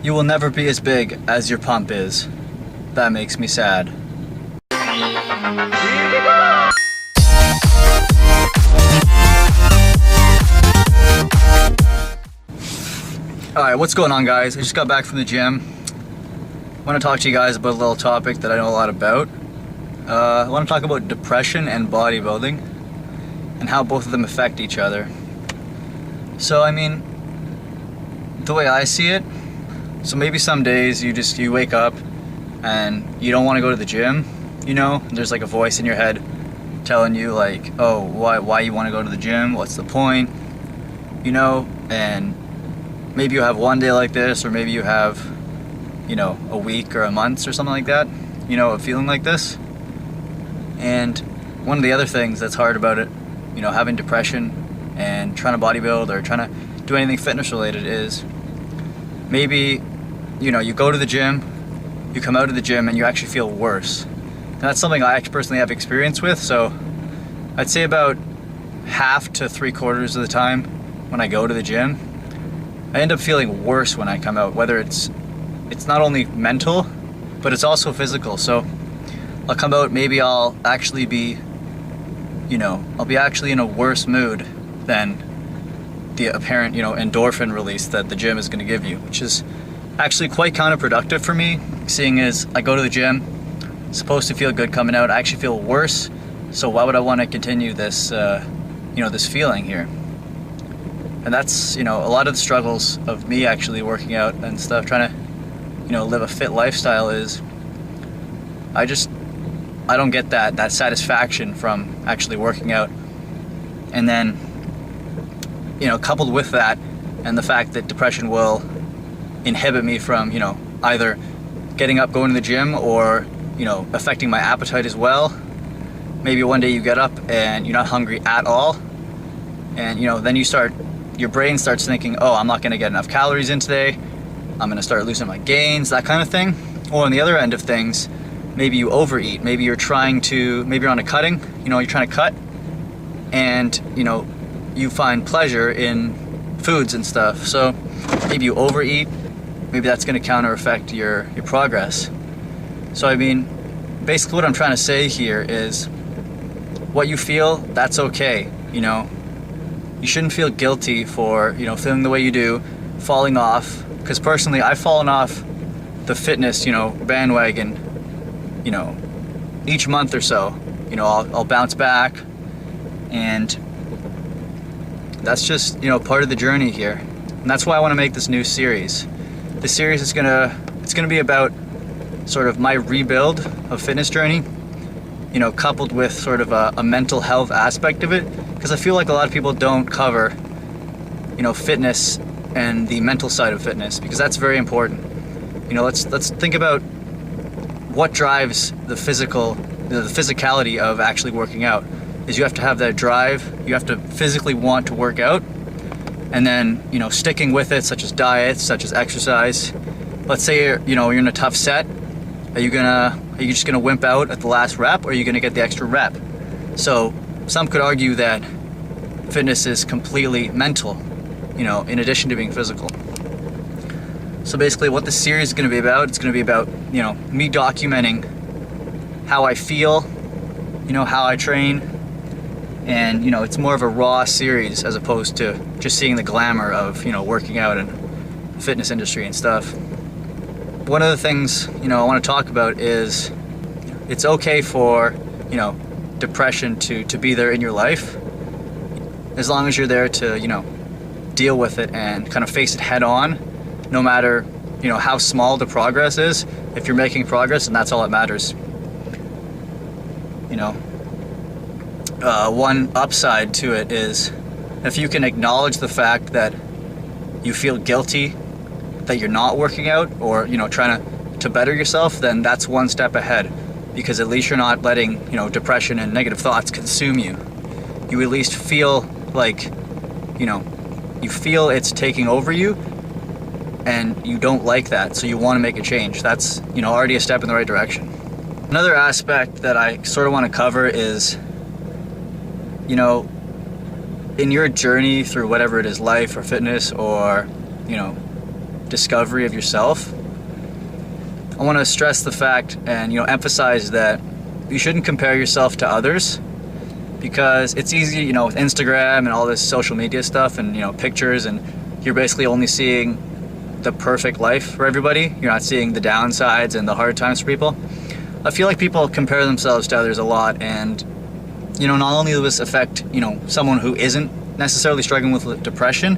You will never be as big as your pump is. That makes me sad. Alright, what's going on, guys? I just got back from the gym. I want to talk to you guys about a little topic that I know a lot about. I want to talk about depression and bodybuilding and how both of them affect each other. So, I mean, the way I see it, so maybe some days you wake up and you don't want to go to the gym, you know? There's like a voice in your head telling you like, oh, why you want to go to the gym? What's the point? You know? And maybe you have one day like this, or maybe you have, you know, a week or a month or something like that, you know, of feeling like this. And one of the other things that's hard about it, you know, having depression and trying to bodybuild or trying to do anything fitness related is maybe, you know, you go to the gym, you come out of the gym and you actually feel worse. And that's something I personally have experience with. So I'd say about half to 3/4 of the time when I go to the gym, I end up feeling worse when I come out, whether it's not only mental, but it's also physical. So I'll come out, maybe I'll actually be, you know, I'll be actually in a worse mood than the apparent, you know, endorphin release that the gym is going to give you, which is actually quite counterproductive for me, seeing as I go to the gym, supposed to feel good coming out, I actually feel worse. So why would I want to continue this, you know, this feeling here? And that's, you know, a lot of the struggles of me actually working out and stuff, trying to, you know, live a fit lifestyle is I don't get that satisfaction from actually working out. And then, you know, coupled with that and the fact that depression will inhibit me from, you know, either getting up, going to the gym, or, you know, affecting my appetite as well. Maybe one day you get up and you're not hungry at all, and, you know, then your brain starts thinking, oh, I'm not going to get enough calories in today, I'm going to start losing my gains, that kind of thing. Or on the other end of things, maybe you overeat, maybe you're on a cutting, you know, you're trying to cut, and, you know, you find pleasure in foods and stuff. So maybe you overeat, maybe that's going to counter affect your progress. So I mean, basically what I'm trying to say here is what you feel, that's okay, you know. You shouldn't feel guilty for, you know, feeling the way you do, falling off, because personally I've fallen off the fitness, you know, bandwagon, you know, each month or so. You know, I'll bounce back, and that's just, you know, part of the journey here. And that's why I want to make this new series. This series is it's gonna be about sort of my rebuild of fitness journey, you know, coupled with sort of a mental health aspect of it, because I feel like a lot of people don't cover, you know, fitness and the mental side of fitness, because that's very important. You know, let's think about what drives the physicality of actually working out. Is you have to have that drive, you have to physically want to work out, and then, you know, sticking with it, such as diet, such as exercise. Let's say you're in a tough set. Are you just gonna wimp out at the last rep, or are you gonna get the extra rep? So some could argue that fitness is completely mental, you know, in addition to being physical. So basically what this series is gonna be about, it's gonna be about, you know, me documenting how I feel, you know, how I train, and, you know, it's more of a raw series as opposed to just seeing the glamour of, you know, working out and the fitness industry and stuff. One of the things, you know, I want to talk about is it's okay for, you know, depression to be there in your life, as long as you're there to, you know, deal with it and kind of face it head on, no matter, you know, how small the progress is. If you're making progress, and that's all that matters. You know, one upside to it is if you can acknowledge the fact that you feel guilty that you're not working out, or, you know, trying to better yourself, then that's one step ahead, because at least you're not letting, you know, depression and negative thoughts consume you. You at least feel like, you know, you feel it's taking over you, and you don't like that, so you want to make a change. That's, you know, already a step in the right direction. Another aspect that I sort of want to cover is, you know, in your journey through whatever it is, life or fitness, or, you know, discovery of yourself, I want to stress the fact and emphasize that you shouldn't compare yourself to others, because it's easy, with Instagram and all this social media stuff and pictures, and you're basically only seeing the perfect life for everybody. You're not seeing the downsides and the hard times for people. I feel like people compare themselves to others a lot, and not only will this affect someone who isn't necessarily struggling with depression,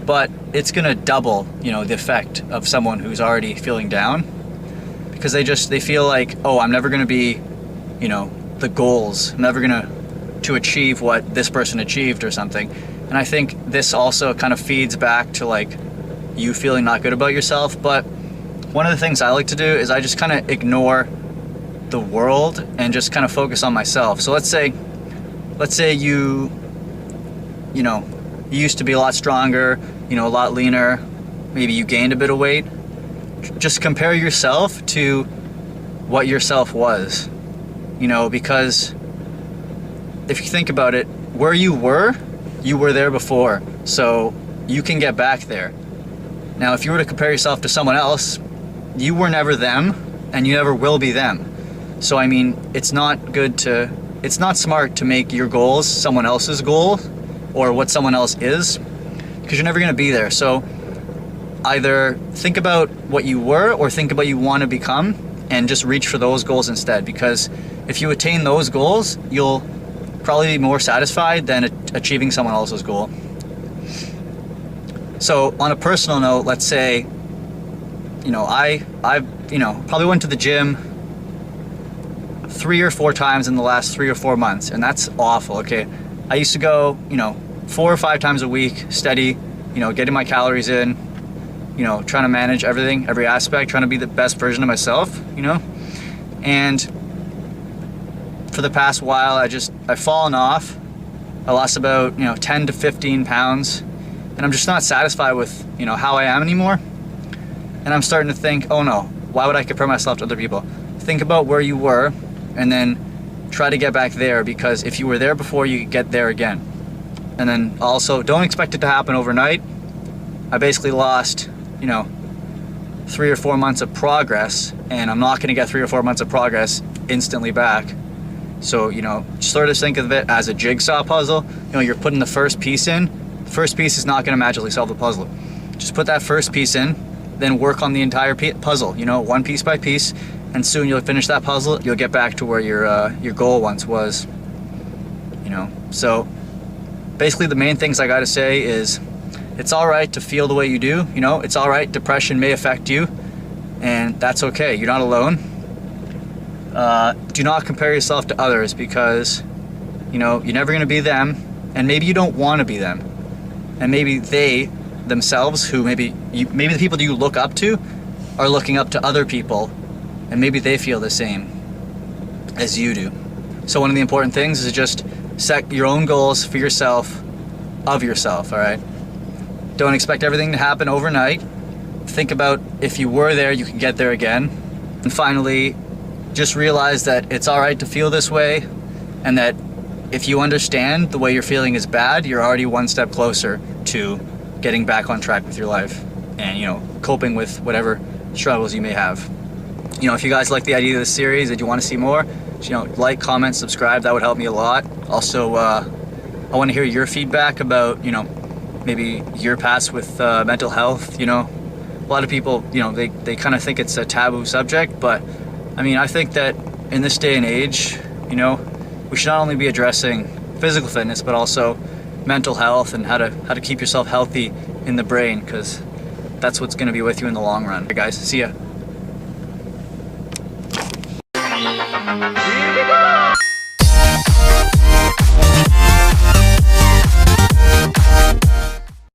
but it's gonna double the effect of someone who's already feeling down, because they feel like, oh, I'm never gonna be the goals, I'm never gonna to achieve what this person achieved or something. And I think this also kind of feeds back to like you feeling not good about yourself. But one of the things I like to do is I just kind of ignore the world and just kind of focus on myself. So let's say you used to be a lot stronger, a lot leaner, maybe you gained a bit of weight. Just compare yourself to what yourself was, because if you think about it, where you were there before, so you can get back there. Now, if you were to compare yourself to someone else, you were never them, and you never will be them. So I mean, it's not smart to make your goals someone else's goal, or what someone else is, because you're never gonna be there. So either think about what you were, or think about what you want to become, and just reach for those goals instead, because if you attain those goals, you'll probably be more satisfied than achieving someone else's goal. So on a personal note, let's say, I probably went to the gym 3 or 4 times in the last 3 or 4 months, and that's awful. Okay, I used to go 4 or 5 times a week, steady, getting my calories in, trying to manage everything, every aspect, trying to be the best version of myself, and for the past while, I've fallen off. I lost about 10 to 15 pounds, and I'm just not satisfied with how I am anymore. And I'm starting to think, oh no, why would I compare myself to other people? Think about where you were, and then try to get back there, because if you were there before, you could get there again. And then also, don't expect it to happen overnight. I basically lost 3 or 4 months of progress, and I'm not going to get 3 or 4 months of progress instantly back. So sort of think of it as a jigsaw puzzle. You're putting the first piece in. The first piece is not going to magically solve the puzzle. Just put that first piece in, then work on the entire puzzle, one piece by piece, and soon you'll finish that puzzle. You'll get back to where your goal once was. So basically the main things I got to say is, it's all right to feel the way you do. It's all right. Depression may affect you, and that's okay. You're not alone. Do not compare yourself to others, because you're never going to be them, and maybe you don't want to be them, and maybe they themselves, who maybe the people that you look up to, are looking up to other people, and maybe they feel the same as you do. So one of the important things is just set your own goals for yourself, of yourself. All right, don't expect everything to happen overnight. Think about, if you were there, you can get there again. And finally, just realize that it's all right to feel this way, and that if you understand the way you're feeling is bad, you're already one step closer to getting back on track with your life and coping with whatever struggles you may have. If you guys like the idea of this series and you want to see more, like, comment, subscribe. That would help me a lot. Also, I want to hear your feedback about maybe your past with mental health. A lot of people they kind of think it's a taboo subject, but I think that in this day and age, we should not only be addressing physical fitness, but also mental health and how to keep yourself healthy in the brain, because that's what's going to be with you in the long run. Alright guys, see ya. Here we go!